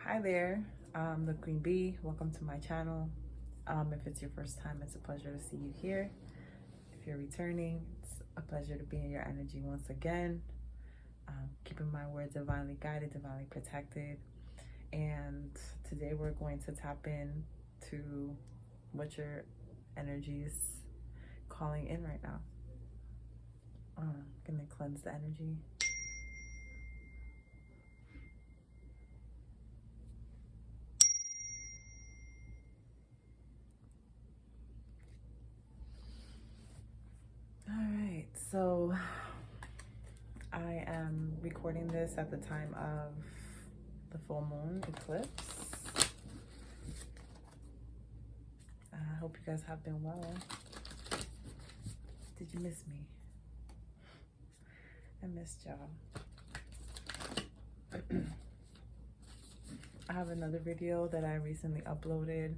Hi there, I'm the Queen Bee. Welcome to my channel. If it's your first time, it's a pleasure to see you here. If you're returning, it's a pleasure to be in your energy once again. Keeping my words divinely guided, divinely protected. And today we're going to tap in to what your energy is calling in right now. Gonna cleanse the energy. All right, so I am recording this at the time of the full moon eclipse. I hope you guys have been well. Did you miss me? I missed y'all. I have another video that I recently uploaded.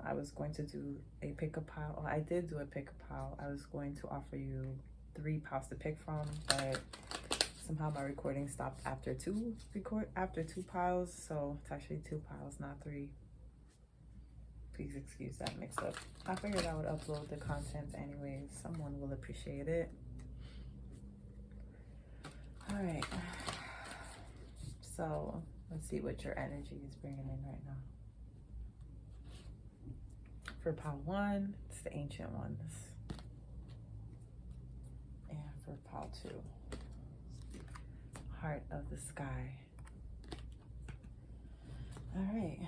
I was going to do a pick a pile. I did do a pick a pile. I was going to offer you 3 piles to pick from, but somehow my recording stopped after two piles, so it's actually 2 piles, not 3. Please excuse that mix up. I figured I would upload the content anyways. Someone will appreciate it. All right, so let's see what your energy is bringing in right now. For pile 1, it's the ancient ones. And for pile 2, heart of the sky. All right.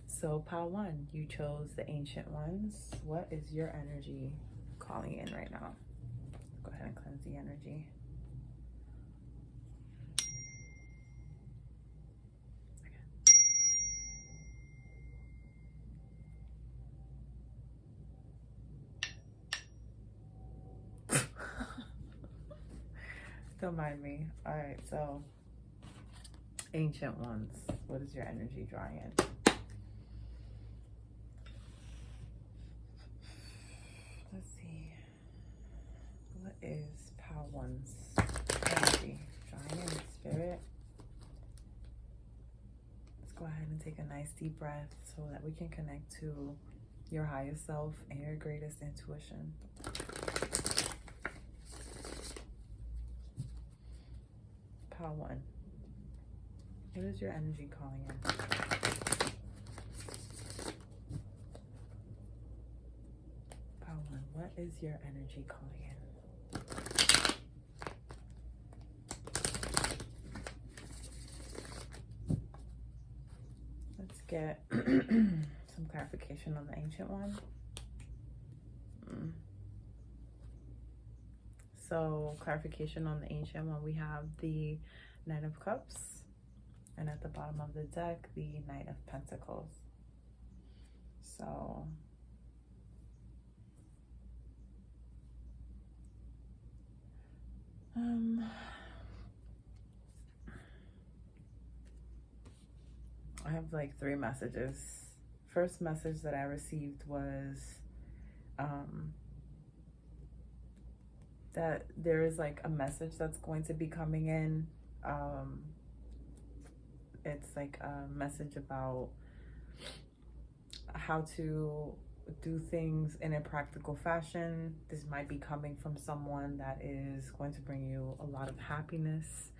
So pile 1, you chose the ancient ones. What is your energy calling in right now? Go ahead and cleanse the energy. Don't mind me. All right, so ancient ones, what is your energy drawing in? Let's see. What is pile 1's energy drawing in, spirit? Let's go ahead and take a nice deep breath so that we can connect to your highest self and your greatest intuition. Pile 1. What is your energy calling in? Pile 1. What is your energy calling in? Let's get some clarification on the ancient one. So clarification on the ancient one, we have the Knight of Cups, and at the bottom of the deck, the Knight of Pentacles. So I have like 3 messages. First message that I received was that there is like a message that's going to be coming in. It's like a message about how to do things in a practical fashion. This might be coming from someone that is going to bring you a lot of happiness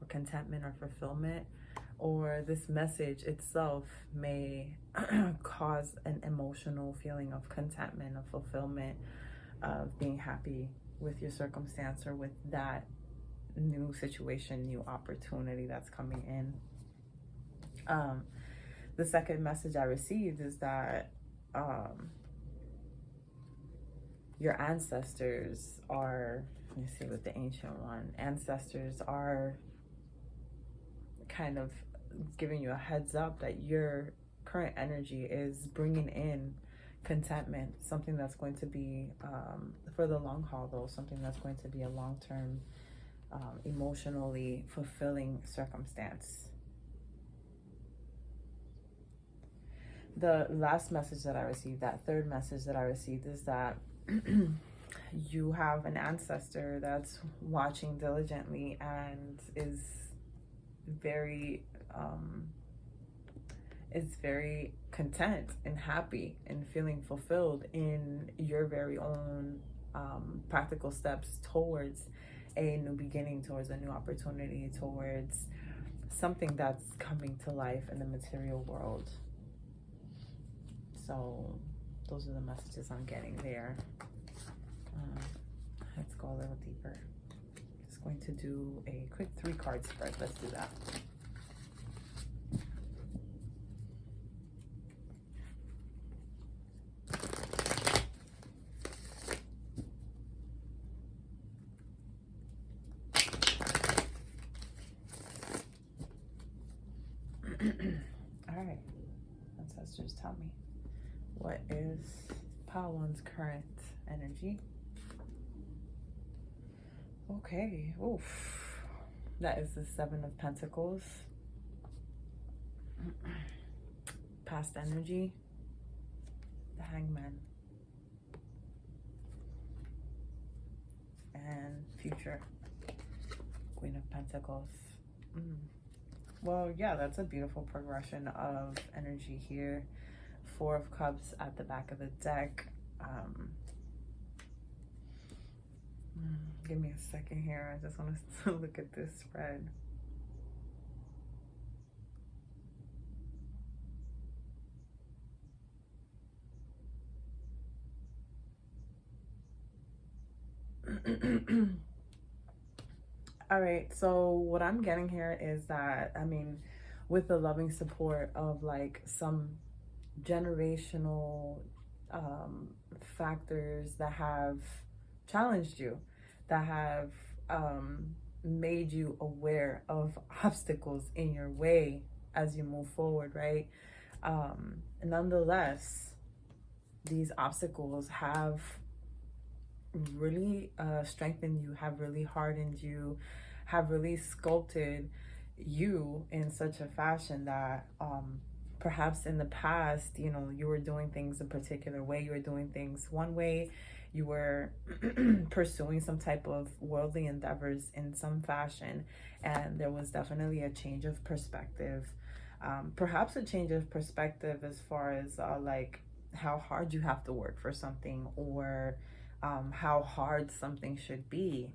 or contentment or fulfillment, or this message itself may cause an emotional feeling of contentment, of fulfillment, of being happy with your circumstance or with that new situation, new opportunity that's coming in. The second message I received is that your ancestors are, let me see with the ancient one, ancestors are kind of giving you a heads up that your current energy is bringing in contentment, something that's going to be for the long haul though, something that's going to be a long-term emotionally fulfilling circumstance. The last message that I received, that third message that I received, is that you have an ancestor that's watching diligently and very is very content and happy and feeling fulfilled in your very own practical steps towards a new beginning, towards a new opportunity, towards something that's coming to life in the material world. So those are the messages I'm getting there. Let's go a little deeper. Just going to do a quick 3-card spread. Let's do that. All right, ancestors, tell me, what is Pile One's current energy? Okay, oof, that is the 7 of Pentacles. Past energy, the Hangman, and future, Queen of Pentacles. Well, yeah, that's a beautiful progression of energy here. 4 of Cups at the back of the deck. Give me a second here. I just want to look at this spread. All right, so what I'm getting here is that, I mean, with the loving support of like some generational factors that have challenged you, that have made you aware of obstacles in your way as you move forward, right? Nonetheless, these obstacles have really strengthened you, have really hardened you, have really sculpted you in such a fashion that perhaps in the past, you know, you were doing things a particular way, you were doing things one way, you were pursuing some type of worldly endeavors in some fashion, and there was definitely a change of perspective. Perhaps a change of perspective as far as like how hard you have to work for something, or how hard something should be,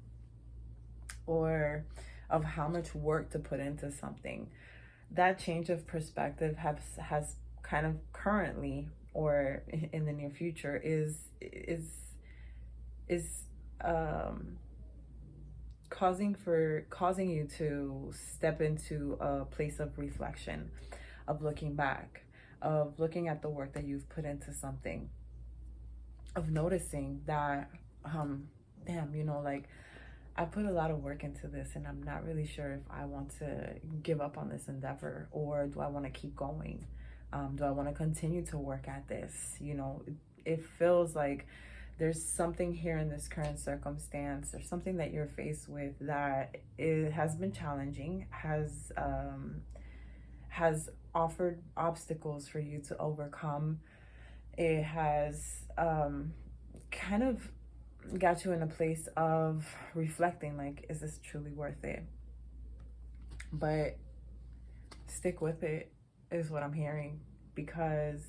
or of how much work to put into something. That change of perspective has kind of currently, or in the near future, is causing you to step into a place of reflection, of looking back, of looking at the work that you've put into something, of noticing that damn, you know, like, I put a lot of work into this and I'm not really sure if I want to give up on this endeavor, or do I want to keep going? Do I want to continue to work at this? You know, it feels like there's something here in this current circumstance, or something that you're faced with that it has been challenging, has offered obstacles for you to overcome. It has kind of got you in a place of reflecting, like, is this truly worth it? But stick with it is what I'm hearing, because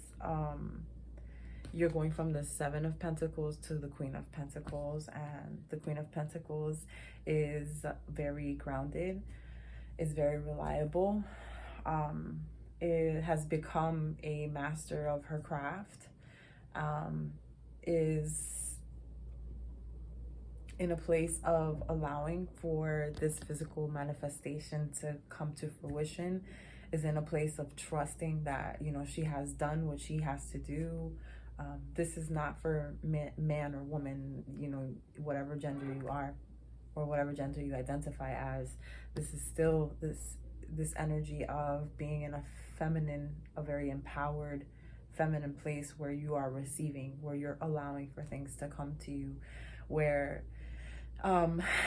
you're going from the 7 of Pentacles to the Queen of Pentacles, and the Queen of Pentacles is very grounded, is very reliable, it has become a master of her craft, is in a place of allowing for this physical manifestation to come to fruition, is in a place of trusting that, you know, she has done what she has to do. This is not for man or woman, you know, whatever gender you are, or whatever gender you identify as. This is still this energy of being in a feminine, a very empowered feminine place, where you are receiving, where you're allowing for things to come to you, where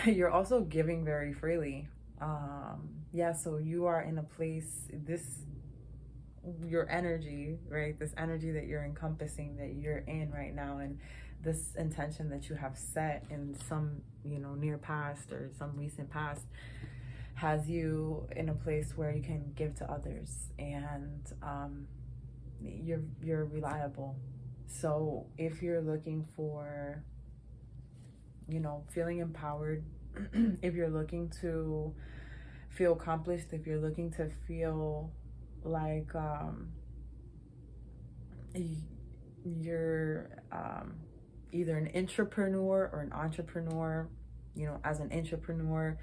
you're also giving very freely. Yeah, so you are in a place, your energy, right, this energy that you're encompassing, that you're in right now, and this intention that you have set in some, near past or some recent past has you in a place where you can give to others, and you're reliable. So if you're looking for, feeling empowered, if you're looking to feel accomplished, if you're looking to feel like you're either an intrapreneur or an entrepreneur, as an entrepreneur,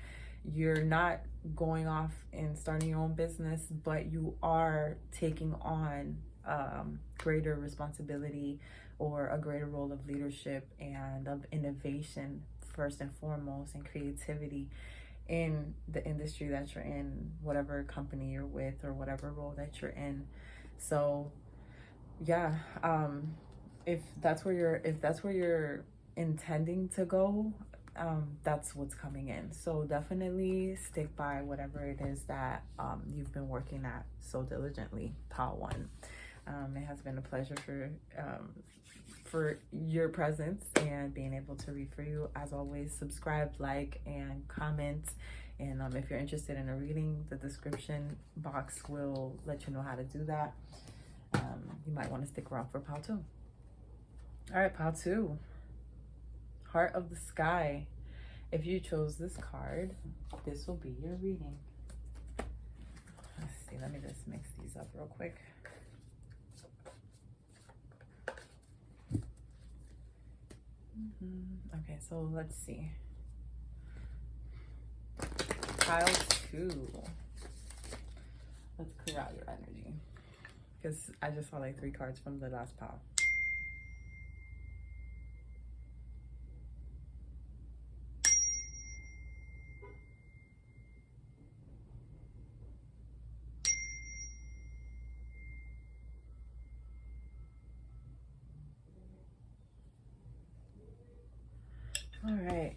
you're not going off and starting your own business, but you are taking on greater responsibility or a greater role of leadership and of innovation, first and foremost, and creativity in the industry that you're in, whatever company you're with or whatever role that you're in. So yeah, if that's where you're intending to go, that's what's coming in. So definitely stick by whatever it is that you've been working at so diligently, Pile 1. It has been a pleasure for your presence and being able to read for you. As always, subscribe, like, and comment. And if you're interested in a reading, the description box will let you know how to do that. You might want to stick around for Pile 2. All right, Pile 2. Heart of the Sky. If you chose this card, this will be your reading. Let's see, let me just mix these up real quick. Okay, so let's see. Pile 2. Let's clear out your energy, because I just saw like 3 cards from the last pile. All right,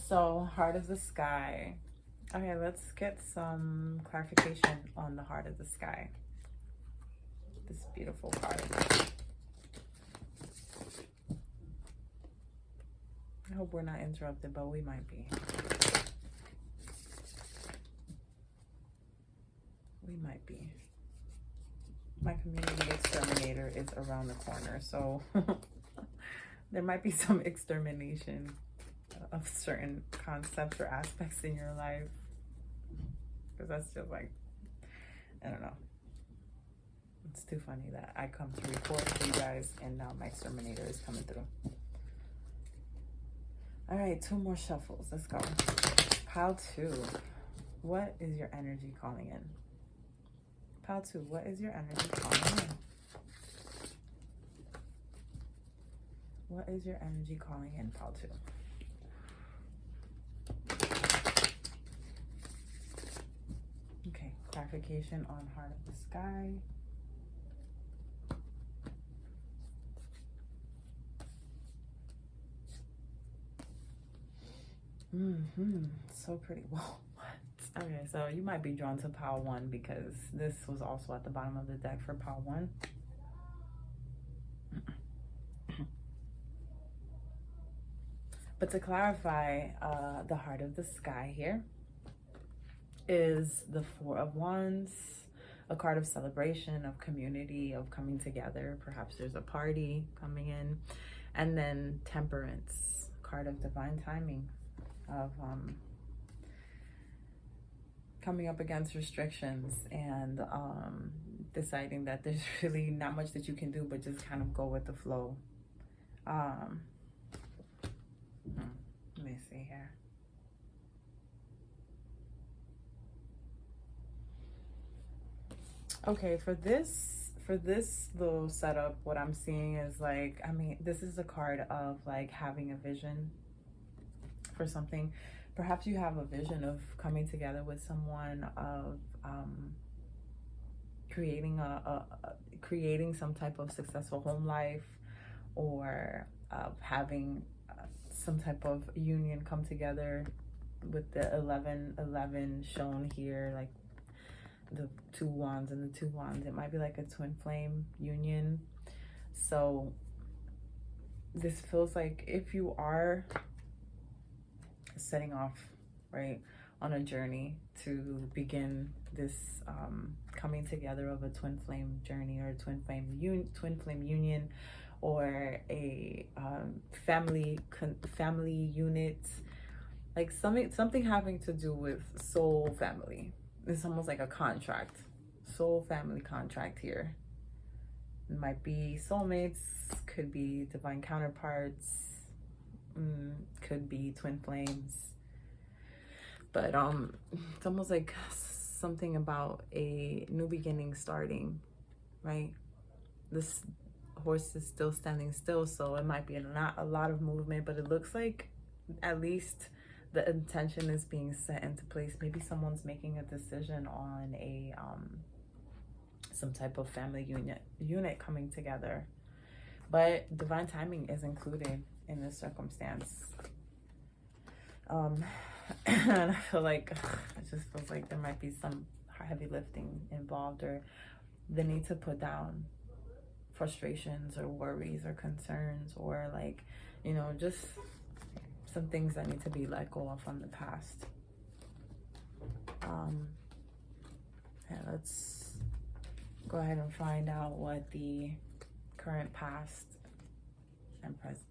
so Heart of the Sky. Okay, let's get some clarification on the Heart of the Sky. This beautiful card. I hope we're not interrupted, but we might be. We might be. My community exterminator is around the corner, so there might be some extermination of certain concepts or aspects in your life, because that's just like, I don't know. It's too funny that I come to record for you guys and now my exterminator is coming through. All right, 2 more shuffles. Let's go. Pile 2. What is your energy calling in? Pile 2. What is your energy calling in? What is your energy calling in, Pile 2? Okay, clarification on Heart of the Sky. So pretty. Whoa, what? Okay, so you might be drawn to Pile 1 because this was also at the bottom of the deck for Pile 1. But to clarify, the Heart of the Sky here is the 4 of Wands, a card of celebration, of community, of coming together. Perhaps there's a party coming in. And then Temperance, card of divine timing, of coming up against restrictions and deciding that there's really not much that you can do, but just kind of go with the flow. Let me see here. Okay, for this little setup, what I'm seeing is like, I mean, this is a card of like having a vision for something. Perhaps you have a vision of coming together with someone, of creating some type of successful home life, or of having some type of union come together, with the 11 shown here, like the 2 wands and the 2 wands. It might be like a twin flame union. So this feels like if you are setting off, right, on a journey to begin this coming together of a twin flame journey, or a twin flame union, or a family unit, like something having to do with soul family. It's almost like a contract, soul family contract here. It might be soulmates, could be divine counterparts, could be twin flames, but it's almost like something about a new beginning starting, right? This horse is still standing still, so it might be not a lot of movement, but it looks like at least the intention is being set into place. Maybe someone's making a decision on a some type of family unit coming together, but divine timing is included in this circumstance. And I feel like it just feels like there might be some heavy lifting involved, or the need to put down frustrations or worries or concerns, or like, you know, just some things that need to be let go of from the past. And let's go ahead and find out what the current, past, and past,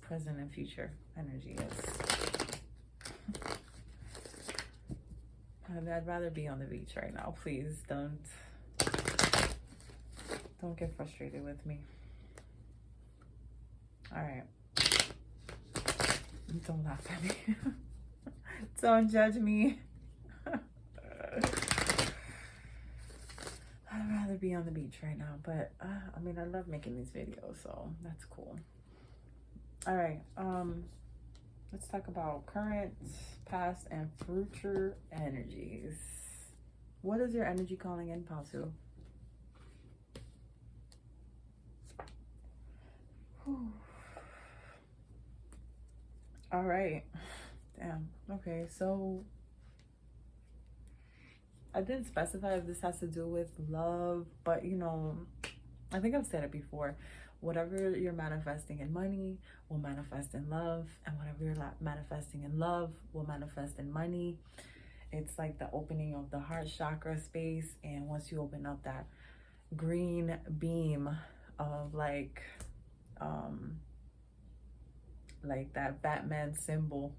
present, and future energy is. I'd rather be on the beach right now. Please don't get frustrated with me. All right. Don't laugh at me. Don't judge me. I'd rather be on the beach right now, but I mean, I love making these videos, so that's cool. All right, let's talk about current, past, and future energies. What is your energy calling in, Pasu? All right. Damn. Okay, so I didn't specify if this has to do with love, but you know, I think I've said it before. Whatever you're manifesting in money will manifest in love, and whatever you're manifesting in love will manifest in money. It's like the opening of the heart chakra space, and once you open up that green beam of like that Batman symbol,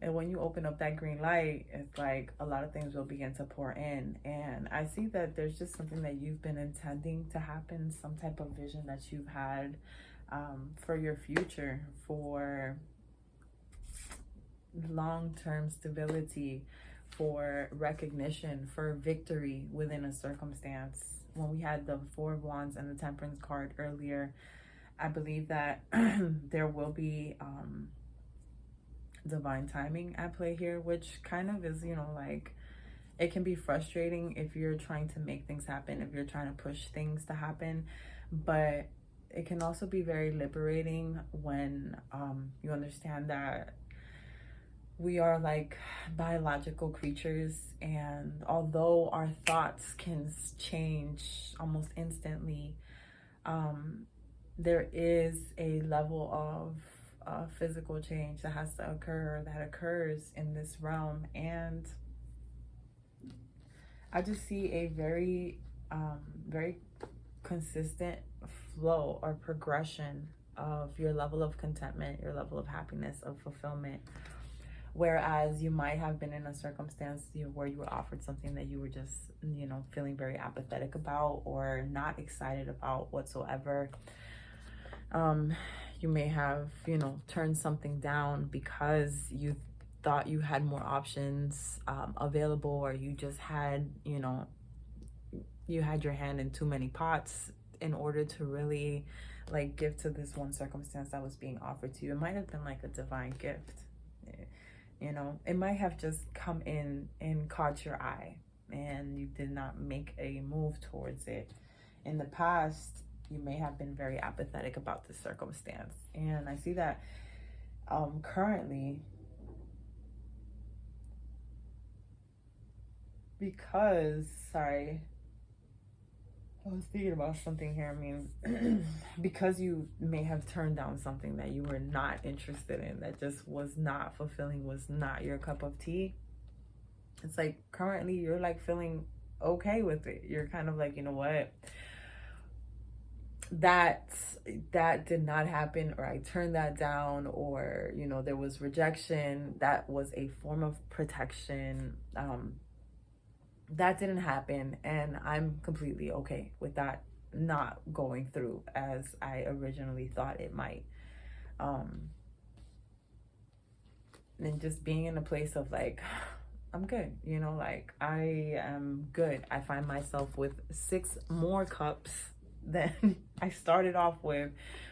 and when you open up that green light, it's like a lot of things will begin to pour in. And I see that there's just something that you've been intending to happen, some type of vision that you've had for your future, for long-term stability, for recognition, for victory within a circumstance. When we had the Four of Wands and the Temperance card earlier, I believe that there will be divine timing at play here, which kind of is, you know, like, it can be frustrating if you're trying to make things happen, if you're trying to push things to happen, but it can also be very liberating when you understand that we are like biological creatures, and although our thoughts can change almost instantly, there is a level of physical change that has to occur, that occurs in this realm. And I just see a very very consistent flow or progression of your level of contentment, your level of happiness, of fulfillment. Whereas you might have been in a circumstance where you were offered something that you were just, you know, feeling very apathetic about or not excited about whatsoever. You may have, you know, turned something down because you thought you had more options available, or you just had, you know, you had your hand in too many pots in order to really like give to this one circumstance that was being offered to you. It might have been like a divine gift. You know, it might have just come in and caught your eye, and you did not make a move towards it. In the past, you may have been very apathetic about this circumstance. And I see that currently, because, sorry, I was thinking about something here. I mean, because you may have turned down something that you were not interested in, that just was not fulfilling, was not your cup of tea. It's like currently you're like feeling okay with it. You're kind of like, you know what? That did not happen, or I turned that down, or you know, there was rejection. That was a form of protection. That didn't happen, and I'm completely okay with that not going through as I originally thought it might. And just being in a place of like, I'm good, you know, like I am good. I find myself with 6 more cups than I started off with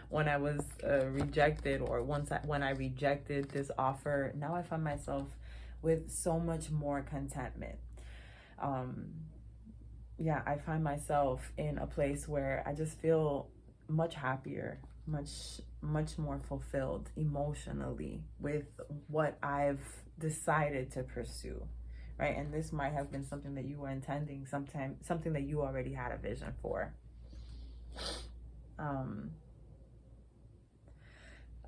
when I was rejected, or when I rejected this offer. Now I find myself with so much more contentment. Yeah, I find myself in a place where I just feel much happier, much more fulfilled emotionally with what I've decided to pursue, right? And this might have been something that you were intending, something that you already had a vision for.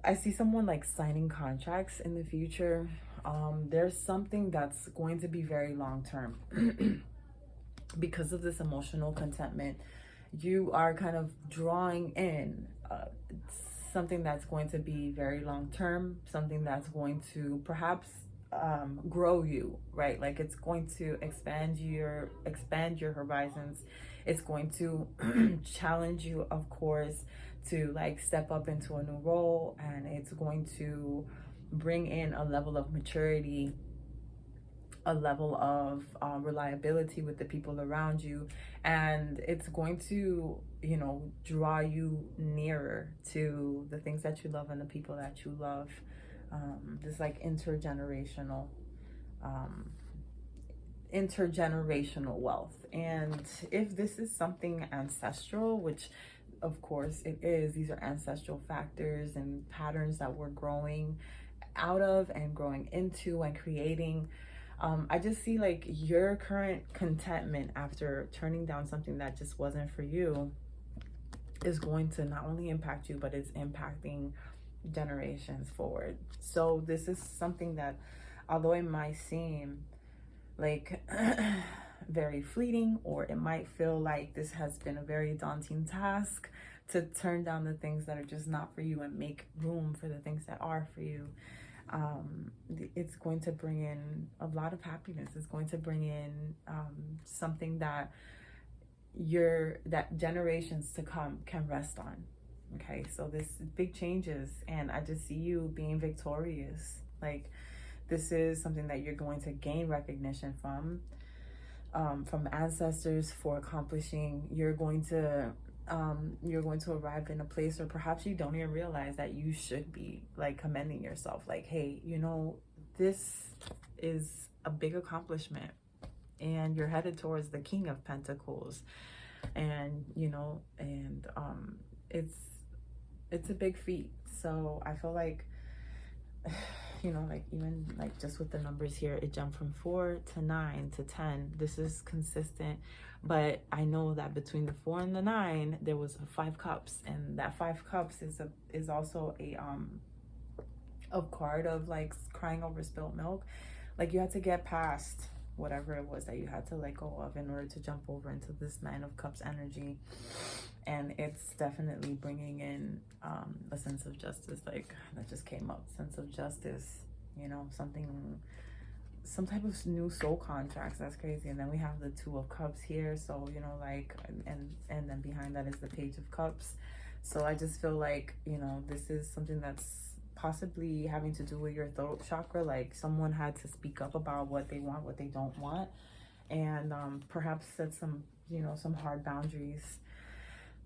I see someone like signing contracts in the future. There's something that's going to be very long term. Because of this emotional contentment, you are kind of drawing in something that's going to be very long term, something that's going to perhaps grow you, right? Like it's going to expand your horizons. It's going to challenge you, of course, to like step up into a new role, and it's going to bring in a level of maturity, a level of reliability with the people around you, and it's going to, you know, draw you nearer to the things that you love and the people that you love. This like intergenerational wealth. And if this is something ancestral, which of course it is, these are ancestral factors and patterns that we're growing out of and growing into and creating. I just see like your current contentment after turning down something that just wasn't for you is going to not only impact you, but it's impacting generations forward. So this is something that, although it might seem like very fleeting, or it might feel like this has been a very daunting task to turn down the things that are just not for you and make room for the things that are for you, it's going to bring in a lot of happiness. It's going to bring in something that generations to come can rest on. Okay, so this big changes, and I just see you being victorious. Like this is something that you're going to gain recognition from ancestors for accomplishing. You're going to arrive in a place where perhaps you don't even realize that you should be like commending yourself. Like, hey, you know, this is a big accomplishment, and you're headed towards the King of Pentacles, and you know, and it's a big feat. So I feel like, you know, like even like just with the numbers here, it jumped from 4 to 9 to 10. This is consistent, but I know that between the 4 and the 9, there was 5 cups, and that 5 cups is also a card of like crying over spilled milk. Like you had to get past whatever it was that you had to let go of in order to jump over into this 9 of Cups energy. And it's definitely bringing in a sense of justice. Like that just came up, sense of justice, you know, some type of new soul contracts. That's crazy. And then we have the 2 of Cups here, so you know, like, and then behind that is the Page of Cups. So I just feel like, you know, this is something that's possibly having to do with your throat chakra. Like someone had to speak up about what they want, what they don't want, and perhaps set some, you know, some hard boundaries.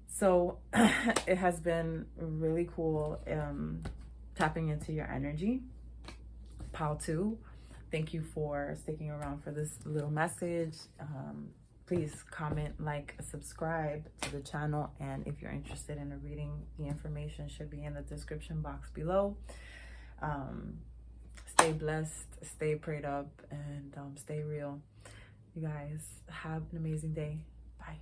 So it has been really cool tapping into your energy. Pile 2, thank you for sticking around for this little message. Please comment, like, subscribe to the channel, and if you're interested in a reading, the information should be in the description box below. Stay blessed, stay prayed up, and stay real. You guys have an amazing day. Bye.